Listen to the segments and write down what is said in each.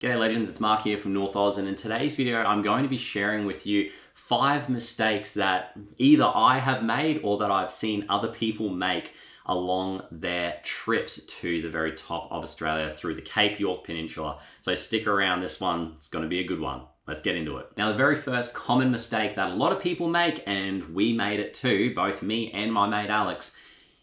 G'day legends, it's Mark here from North Oz, and in today's video I'm going to be sharing with you 5 mistakes that either I have made or that I've seen other people make along their trips to the very top of Australia through the Cape York Peninsula. So stick around, this one, it's going to be a good one. Let's get into it. Now, the very first common mistake that a lot of people make, and we made it too, both me and my mate Alex,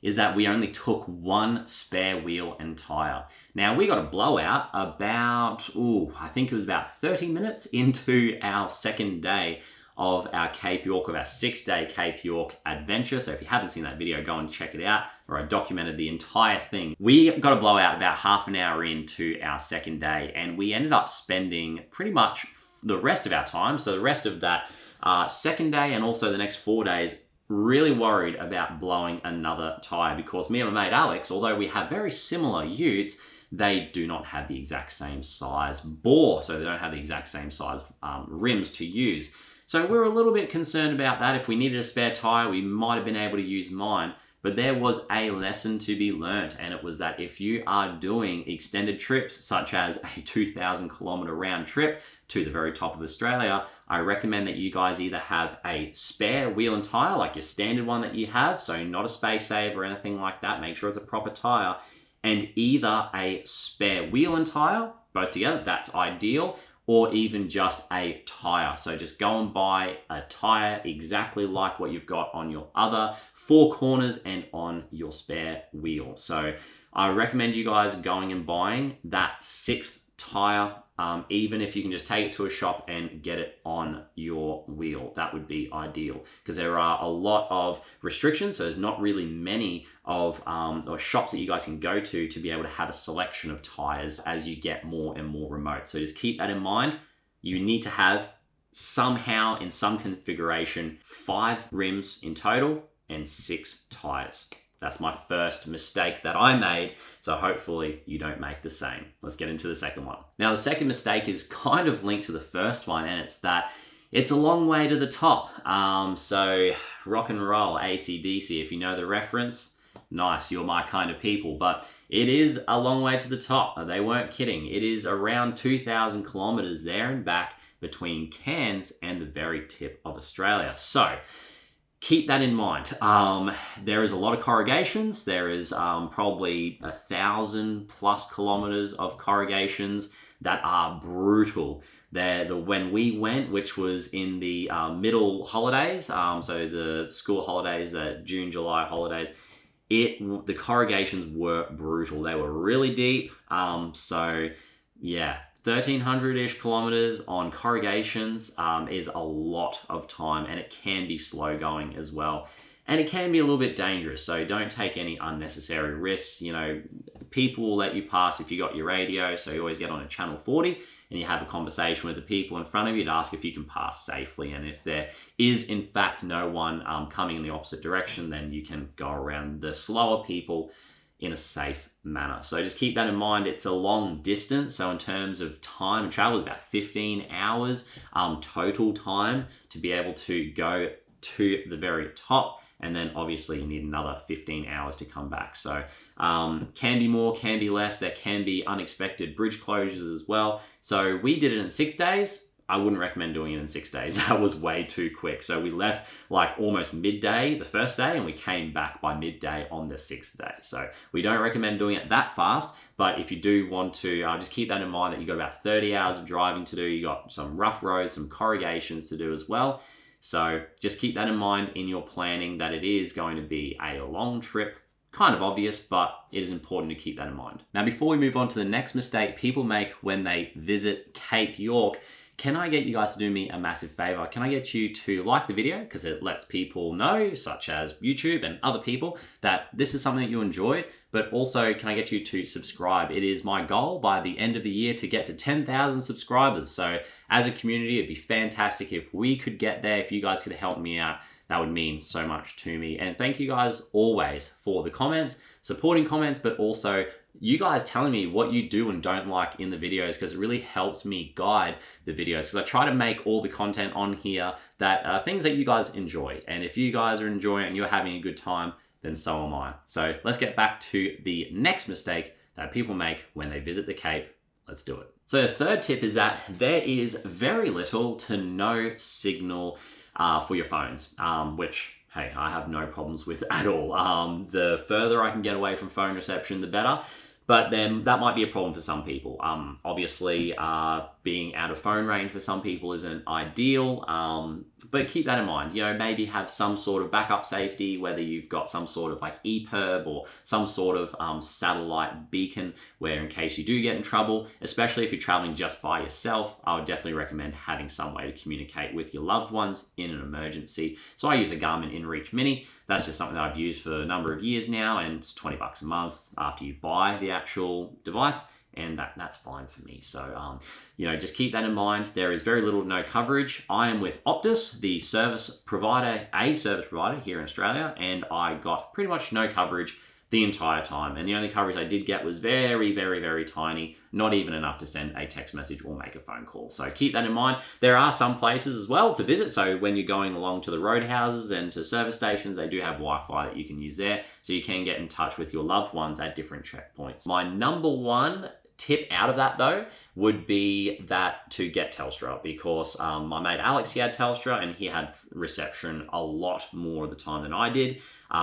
is that we only took one spare wheel and tire. Now, we got a blowout about, I think it was about 30 minutes into our second day of our Cape York, of our 6-day Cape York adventure. So if you haven't seen that video, go and check it out, where I documented the entire thing. We got a blowout about half an hour into our second day, and we ended up spending pretty much the rest of our time, so the rest of that second day and also the next 4 days, really worried about blowing another tire, because me and my mate Alex, although we have very similar utes, they do not have the exact same size bore, so they don't have the exact same size rims to use. So we were a little bit concerned about that. If we needed a spare tire, we might have been able to use mine. But there was a lesson to be learnt, and it was that if you are doing extended trips, such as a 2,000 kilometer round trip to the very top of Australia, I recommend that you guys either have a spare wheel and tire, like your standard one that you have, so not a space save or anything like that, make sure it's a proper tire, and either a spare wheel and tire, both together, that's ideal, or even just a tire. So just go and buy a tire exactly like what you've got on your other 4 corners and on your spare wheel. So I recommend you guys going and buying that 6th tire, even if you can just take it to a shop and get it on your wheel. That would be ideal, because there are a lot of restrictions. So there's not really many of or shops that you guys can go to be able to have a selection of tires as you get more and more remote. So just keep that in mind. You need to have somehow, in some configuration, 5 rims in total and 6 tires. That's my first mistake that I made, so hopefully you don't make the same. Let's get into the second one. Now, the second mistake is kind of linked to the first one, and it's that it's a long way to the top. So rock and roll, AC/DC, if you know the reference, nice, you're my kind of people, but it is a long way to the top. They weren't kidding. It is around 2,000 kilometers there and back between Cairns and the very tip of Australia. So keep that in mind. There is a lot of corrugations. There is probably 1,000 plus kilometers of corrugations that are brutal. When we went, which was in the middle holidays, so the school holidays, the June, July holidays, the corrugations were brutal. They were really deep. So yeah, 1,300-ish kilometers on corrugations is a lot of time, and it can be slow going as well. And it can be a little bit dangerous, so don't take any unnecessary risks. You know, people will let you pass if you got your radio, so you always get on a channel 40 and you have a conversation with the people in front of you to ask if you can pass safely. And if there is, in fact, no one coming in the opposite direction, then you can go around the slower people in a safe manner. So just keep that in mind. It's a long distance, so in terms of time and travel, it's about 15 hours total time to be able to go to the very top, and then obviously you need another 15 hours to come back. So can be more, can be less. There can be unexpected bridge closures as well. So we did it in 6 days. I wouldn't recommend doing it in 6 days. That was way too quick. So we left like almost midday the first day, and we came back by midday on the 6th day. So we don't recommend doing it that fast, but if you do want to, just keep that in mind, that you got about 30 hours of driving to do. You got some rough roads, some corrugations to do as well. So just keep that in mind in your planning, that it is going to be a long trip. Kind of obvious, but it is important to keep that in mind. Now, before we move on to the next mistake people make when they visit Cape York, can I get you guys to do me a massive favor? Can I get you to like the video, because it lets people know, such as YouTube and other people, that this is something that you enjoyed, but also can I get you to subscribe? It is my goal by the end of the year to get to 10,000 subscribers. So as a community, it'd be fantastic if we could get there. If you guys could help me out, that would mean so much to me. And thank you guys always for the comments, supporting comments, but also you guys telling me what you do and don't like in the videos, because it really helps me guide the videos, because I try to make all the content on here that are things that you guys enjoy. And if you guys are enjoying it and you're having a good time, then so am I. So let's get back to the next mistake that people make when they visit the Cape. Let's do it. So the third tip is that there is very little to no signal for your phones, which, hey, I have no problems with at all. The further I can get away from phone reception, the better. But then that might be a problem for some people. Obviously, being out of phone range for some people isn't ideal, but keep that in mind. You know, maybe have some sort of backup safety, whether you've got some sort of like EPIRB or some sort of satellite beacon where in case you do get in trouble, especially if you're traveling just by yourself, I would definitely recommend having some way to communicate with your loved ones in an emergency. So I use a Garmin InReach Mini. That's just something that I've used for a number of years now, and it's $20 a month after you buy the actual device, and that's fine for me. So, you know, just keep that in mind. There is very little to no coverage. I am with Optus, the service provider here in Australia, and I got pretty much no coverage the entire time. And the only coverage I did get was very, very, very tiny, not even enough to send a text message or make a phone call. So keep that in mind. There are some places as well to visit. So when you're going along to the roadhouses and to service stations, they do have Wi-Fi that you can use there. So you can get in touch with your loved ones at different checkpoints. My number one tip out of that though would be that to get Telstra, because my mate Alex, he had Telstra and he had reception a lot more of the time than I did.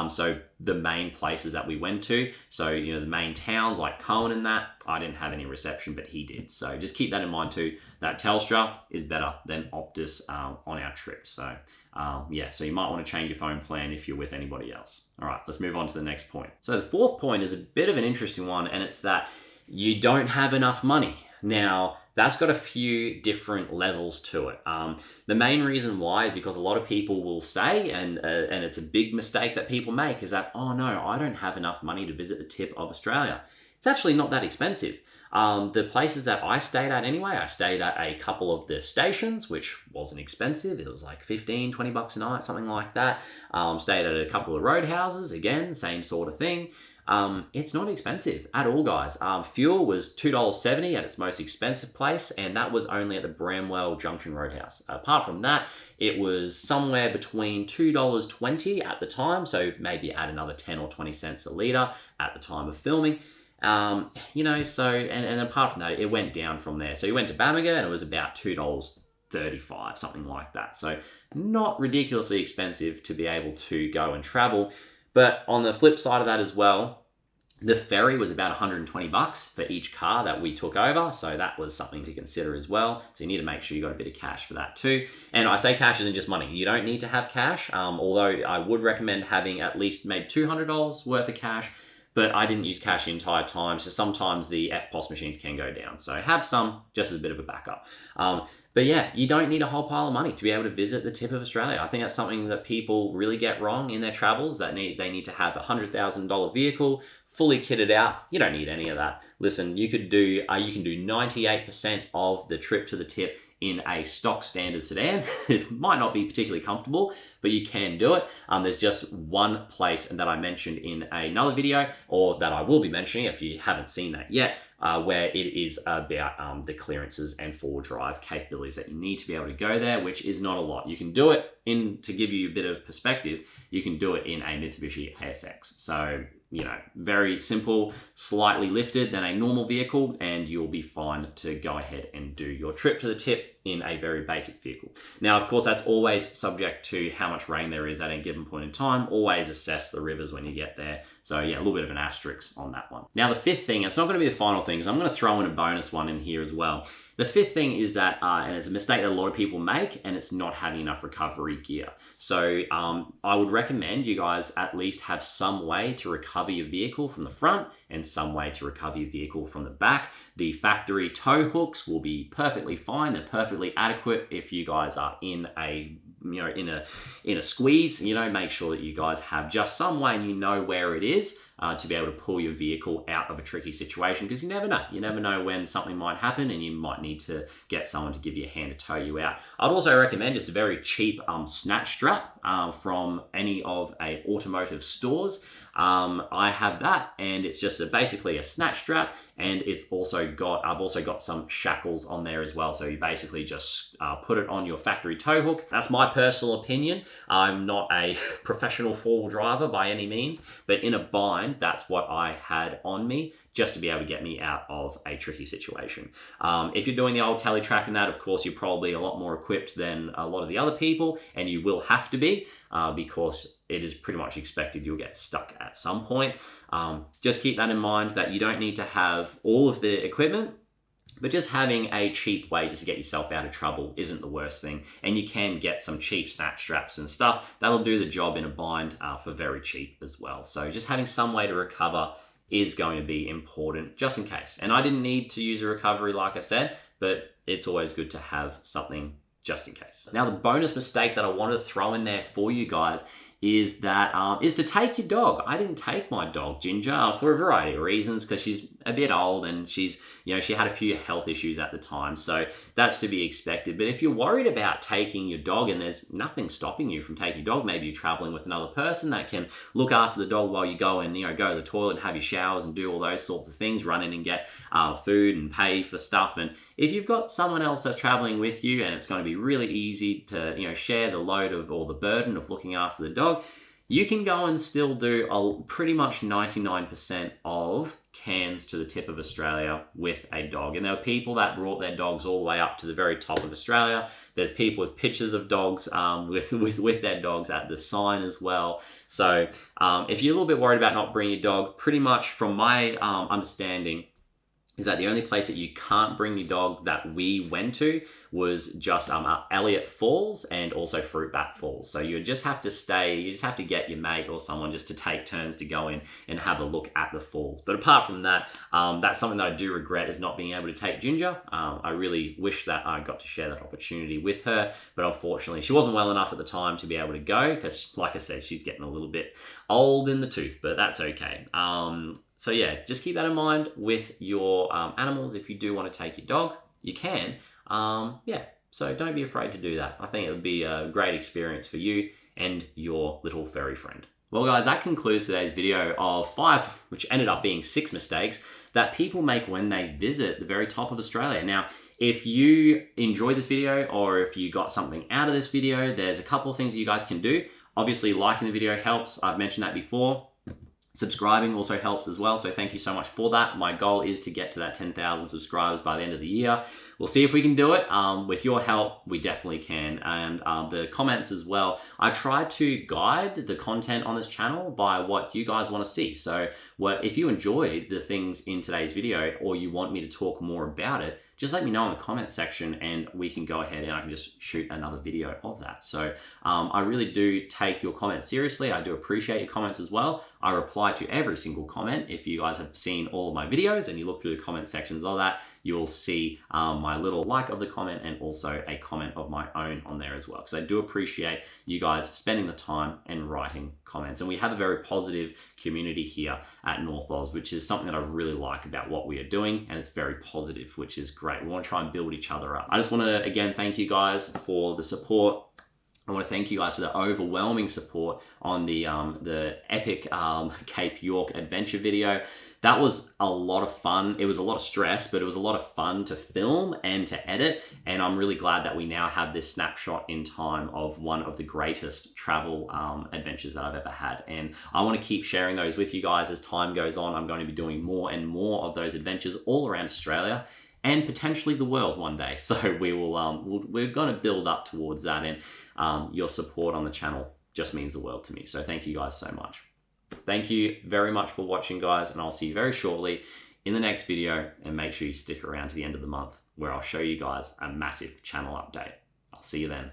So the main places that we went to, so you know, the main towns like Cohen and that, I didn't have any reception, but he did. So just keep that in mind too, that Telstra is better than Optus on our trip. So yeah, so you might want to change your phone plan if you're with anybody else. All right, let's move on to the next point. So the fourth point is a bit of an interesting one, and it's that you don't have enough money. Now, that's got a few different levels to it. The main reason why is because a lot of people will say, and it's a big mistake that people make, is that, oh no, I don't have enough money to visit the tip of Australia. It's actually not that expensive. The places that I stayed at anyway, I stayed at a couple of the stations, which wasn't expensive. It was like $15-20 a night, something like that. Stayed at a couple of roadhouses, again, same sort of thing. It's not expensive at all, guys. Fuel was $2.70 at its most expensive place, and that was only at the Bramwell Junction Roadhouse. Apart from that, it was somewhere between $2.20 at the time, so maybe add another 10 or 20 cents a litre at the time of filming. You know, so, and apart from that, it went down from there. So you went to Bamaga and it was about $2.35, something like that. So not ridiculously expensive to be able to go and travel. But on the flip side of that as well, the ferry was about $120 for each car that we took over. So that was something to consider as well. So you need to make sure you got a bit of cash for that too. And I say cash isn't just money. You don't need to have cash, although I would recommend having at least maybe $200 worth of cash. But I didn't use cash the entire time, so sometimes the FPOS machines can go down. So have some just as a bit of a backup. But yeah, you don't need a whole pile of money to be able to visit the tip of Australia. I think that's something that people really get wrong in their travels, that they need to have a $100,000 vehicle, fully kitted out. You don't need any of that. Listen, you can do 98% of the trip to the tip in a stock standard sedan. It might not be particularly comfortable, but you can do it. There's just one place, and that I mentioned in another video, or that I will be mentioning if you haven't seen that yet, where it is about the clearances and four-wheel drive capabilities that you need to be able to go there, which is not a lot. You can do it to give you a bit of perspective, you can do it in a Mitsubishi ASX. So, you know, very simple, slightly lifted than a normal vehicle, and you'll be fine to go ahead and do your trip to the tip in a very basic vehicle. Now, of course, that's always subject to how much rain there is at a given point in time. Always assess the rivers when you get there. So yeah, a little bit of an asterisk on that one. Now, the fifth thing, it's not going to be the final thing, so I'm going to throw in a bonus one in here as well. The fifth thing is that, and it's a mistake that a lot of people make, and it's not having enough recovery gear. So I would recommend you guys at least have some way to recover your vehicle from the front and some way to recover your vehicle from the back. The factory tow hooks will be perfectly fine. They're perfectly adequate if you guys are in a in a squeeze. You know, make sure that you guys have just some way and you know where it is to be able to pull your vehicle out of a tricky situation, because you never know. You never know when something might happen and you might need to get someone to give you a hand to tow you out. I'd also recommend just a very cheap snatch strap from any of a automotive stores. I have that, and it's just basically a snatch strap, and I've also got some shackles on there as well. So you basically just put it on your factory tow hook. That's my personal opinion. I'm not a professional four-wheel driver by any means, but in a bind, that's what I had on me just to be able to get me out of a tricky situation. If you're doing the old tally track and that, of course, you're probably a lot more equipped than a lot of the other people, and you will have to be because it is pretty much expected you'll get stuck at some point. Just keep that in mind that you don't need to have all of the equipment, but just having a cheap way just to get yourself out of trouble isn't the worst thing. And you can get some cheap snatch straps and stuff that'll do the job in a bind for very cheap as well. So just having some way to recover is going to be important just in case. And I didn't need to use a recovery, like I said, but it's always good to have something just in case. Now, the bonus mistake that I wanted to throw in there for you guys is to take your dog. I didn't take my dog Ginger for a variety of reasons, because she's a bit old and she had a few health issues at the time, so that's to be expected. But if you're worried about taking your dog and there's nothing stopping you from taking your dog, maybe you're traveling with another person that can look after the dog while you go and go to the toilet and have your showers and do all those sorts of things, run in and get food and pay for stuff. And if you've got someone else that's traveling with you and it's going to be really easy to share the load of or the burden of looking after the dog, you can go and still do pretty much 99% of Cairns to the tip of Australia with a dog. And there are people that brought their dogs all the way up to the very top of Australia. There's people with pictures of dogs with their dogs at the sign as well. So if you're a little bit worried about not bringing your dog, pretty much from my understanding, is that the only place that you can't bring your dog that we went to was just Elliott Falls and also Fruitbat Falls. So you just have to get your mate or someone just to take turns to go in and have a look at the falls. But apart from that, that's something that I do regret, is not being able to take Ginger. I really wish that I got to share that opportunity with her, but unfortunately she wasn't well enough at the time to be able to go, because like I said, she's getting a little bit old in the tooth, but that's okay. So yeah, just keep that in mind with your animals. If you do want to take your dog, you can. So don't be afraid to do that. I think it would be a great experience for you and your little furry friend. Well guys, that concludes today's video of 5, which ended up being 6 mistakes that people make when they visit the very top of Australia. Now, if you enjoyed this video or if you got something out of this video, there's a couple of things that you guys can do. Obviously, liking the video helps. I've mentioned that before. Subscribing also helps as well, so thank you so much for that. My goal is to get to that 10,000 subscribers by the end of the year. We'll see if we can do it. With your help, we definitely can. And the comments as well. I try to guide the content on this channel by what you guys want to see. So if you enjoyed the things in today's video or you want me to talk more about it, just let me know in the comment section and we can go ahead and I can just shoot another video of that. So I really do take your comments seriously. I do appreciate your comments as well. I reply to every single comment. If you guys have seen all of my videos and you look through the comment sections of that, you will see my little like of the comment and also a comment of my own on there as well, because I do appreciate you guys spending the time and writing comments. And we have a very positive community here at North Oz, which is something that I really like about what we are doing, and it's very positive, which is great. We want to try and build each other up. I just want to again thank you guys for the support. I want to thank you guys for the overwhelming support on the epic Cape York adventure video. That was a lot of fun. It was a lot of stress, but it was a lot of fun to film and to edit. And I'm really glad that we now have this snapshot in time of one of the greatest travel adventures that I've ever had. And I want to keep sharing those with you guys as time goes on. I'm going to be doing more and more of those adventures all around Australia and potentially the world one day. So we will, we're going to build up towards that, and your support on the channel just means the world to me. So thank you guys so much. Thank you very much for watching, guys, and I'll see you very shortly in the next video, and make sure you stick around to the end of the month where I'll show you guys a massive channel update. I'll see you then.